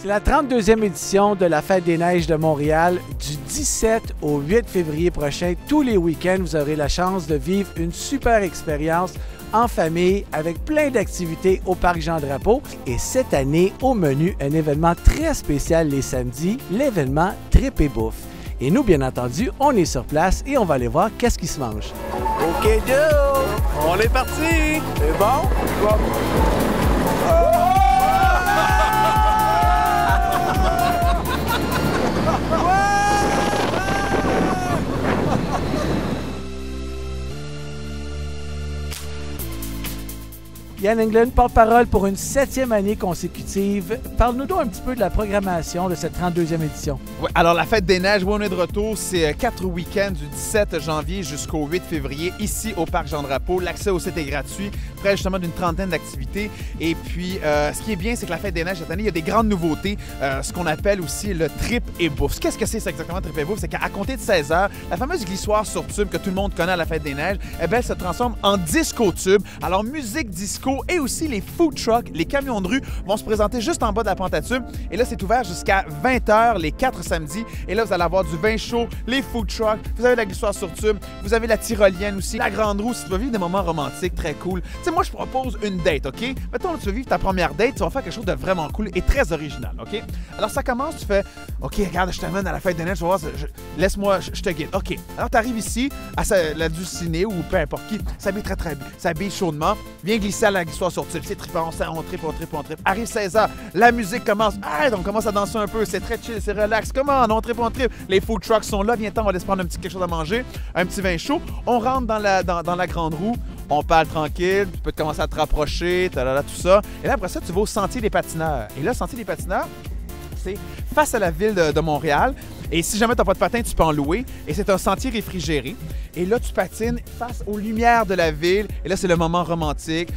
C'est la 32e édition de la Fête des Neiges de Montréal. Du 17 au 8 février prochain, tous les week-ends, vous aurez la chance de vivre une super expérience en famille avec plein d'activités au Parc Jean-Drapeau. Et cette année, au menu, un événement très spécial les samedis, l'événement Trip et Bouffe. Et nous, bien entendu, on est sur place et on va aller voir qu'est-ce qui se mange. OK, Joe! On est parti! C'est bon? Bon. Yann Englund, porte-parole pour une 7e année consécutive. Parle-nous donc un petit peu de la programmation de cette 32e édition. Oui, alors la Fête des Neiges, où on est de retour, c'est 4 week-ends du 17 janvier jusqu'au 8 février, ici au Parc Jean-Drapeau. L'accès au site est gratuit, près justement d'une trentaine d'activités. Et puis, ce qui est bien, c'est que la Fête des Neiges, cette année, il y a des grandes nouveautés, ce qu'on appelle aussi le trip et bouffe. Qu'est-ce que c'est exactement, trip et bouffe? C'est qu'à compter de 16 h, la fameuse glissoire sur tube que tout le monde connaît à la Fête des Neiges, eh bien, elle se transforme en disco tube. Alors, musique, disco et aussi les food trucks, les camions de rue vont se présenter juste en bas de la pente à tube. Et là, c'est ouvert jusqu'à 20 h les 4 samedis. Et là, vous allez avoir du vin chaud, les food trucks, vous avez la glissoire sur tube, vous avez la tyrolienne aussi, la grande roue, si tu veux vivre des moments romantiques très cool. Tu sais, moi, je propose une date, OK? Mettons, tu veux vivre ta première date, tu vas faire quelque chose de vraiment cool et très original, OK? Alors, ça commence, tu fais, OK, regarde, je t'amène à la Fête des Neiges, tu vas voir, laisse-moi, je te guide. OK. Alors, tu arrives ici, à la du ciné ou peu importe qui, s'habille très, très bien, s'habille chaudement, viens glisser à la glissoire sur tube. C'est trippant, on trippe. Arrive 16 h, la musique commence. Ah, on commence à danser un peu, c'est très chill, c'est relax. Comment on trippe. Les food trucks sont là, viens-t'en, on va aller se prendre un petit quelque chose à manger, un petit vin chaud. On rentre dans la grande roue, on parle tranquille, tu peux commencer à te rapprocher, tout ça. Et là, après ça, tu vas au Sentier des patineurs. Et là, le Sentier des patineurs, c'est face à la ville de Montréal. Et si jamais tu n'as pas de patin, tu peux en louer. Et c'est un sentier réfrigéré. Et là, tu patines face aux lumières de la ville. Et là, c'est le moment romantique.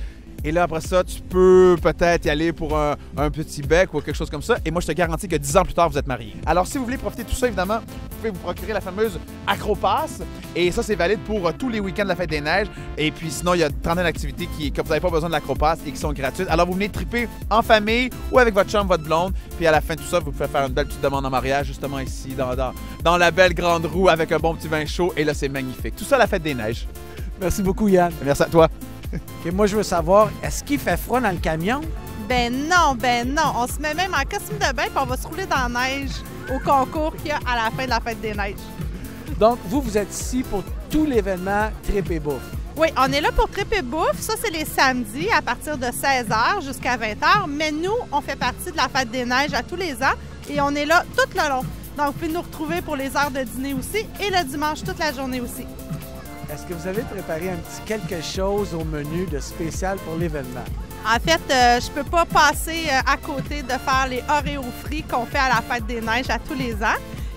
Et là, après ça, tu peux peut-être y aller pour un petit bec ou quelque chose comme ça. Et moi, je te garantis que 10 ans plus tard, vous êtes mariés. Alors, si vous voulez profiter de tout ça, évidemment, vous pouvez vous procurer la fameuse Acropass. Et ça, c'est valide pour tous les week-ends de la Fête des Neiges. Et puis sinon, il y a 30 d'activités que vous n'avez pas besoin de l'Acropass et qui sont gratuites. Alors, vous venez triper en famille ou avec votre chum, votre blonde. Puis à la fin de tout ça, vous pouvez faire une belle petite demande en mariage, justement ici, dans la belle grande roue avec un bon petit vin chaud. Et là, c'est magnifique. Tout ça à la Fête des Neiges. Merci beaucoup, Yann. Merci à toi. Okay, moi, je veux savoir, est-ce qu'il fait froid dans le camion? Ben non. On se met même en costume de bain puis on va se rouler dans la neige au concours qu'il y a à la fin de la Fête des Neiges. Donc, vous êtes ici pour tout l'événement Trip et Bouffe. Oui, on est là pour Trip et Bouffe. Ça, c'est les samedis à partir de 16 h jusqu'à 20 h. Mais nous, on fait partie de la Fête des Neiges à tous les ans et on est là tout le long. Donc, vous pouvez nous retrouver pour les heures de dîner aussi et le dimanche toute la journée aussi. Est-ce que vous avez préparé un petit quelque chose au menu de spécial pour l'événement? En fait, je peux pas passer à côté de faire les Oreos frits qu'on fait à la Fête des Neiges à tous les ans.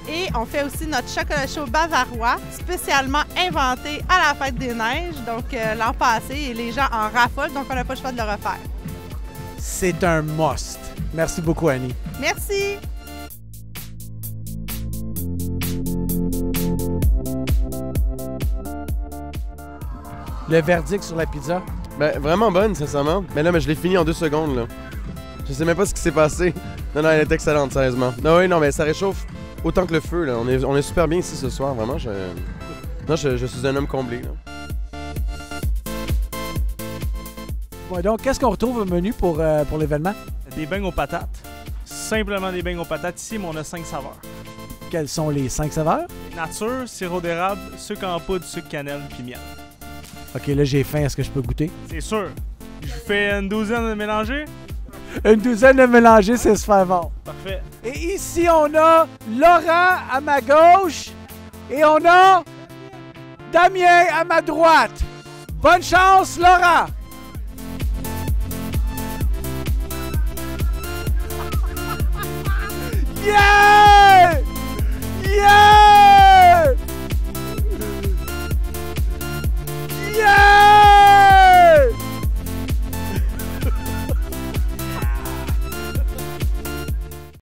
Et on fait aussi notre chocolat chaud bavarois, spécialement inventé à la Fête des Neiges, donc l'an passé, et les gens en raffolent, donc on n'a pas le choix de le refaire. C'est un must. Merci beaucoup, Annie. Merci! Le verdict sur la pizza? Ben, vraiment bonne, sincèrement. Mais là, je l'ai fini en 2 secondes, là. Je sais même pas ce qui s'est passé. Non, elle est excellente, sérieusement. Non, oui, non, mais ça réchauffe autant que le feu, là. On est super bien ici ce soir, vraiment. Non, je suis un homme comblé, là. Ouais, donc, qu'est-ce qu'on retrouve au menu pour l'événement? Des beignes aux patates. Simplement des beignes aux patates ici, mais on a 5 saveurs. Quelles sont les 5 saveurs? Nature, sirop d'érable, sucre en poudre, sucre cannelle puis miel. OK, là, j'ai faim. Est-ce que je peux goûter? C'est sûr. Je vous fais une douzaine de mélangés. Une douzaine de mélangés, c'est super bon. Parfait. Et ici, on a Laurent à ma gauche et on a Damien à ma droite. Bonne chance, Laurent! Yeah!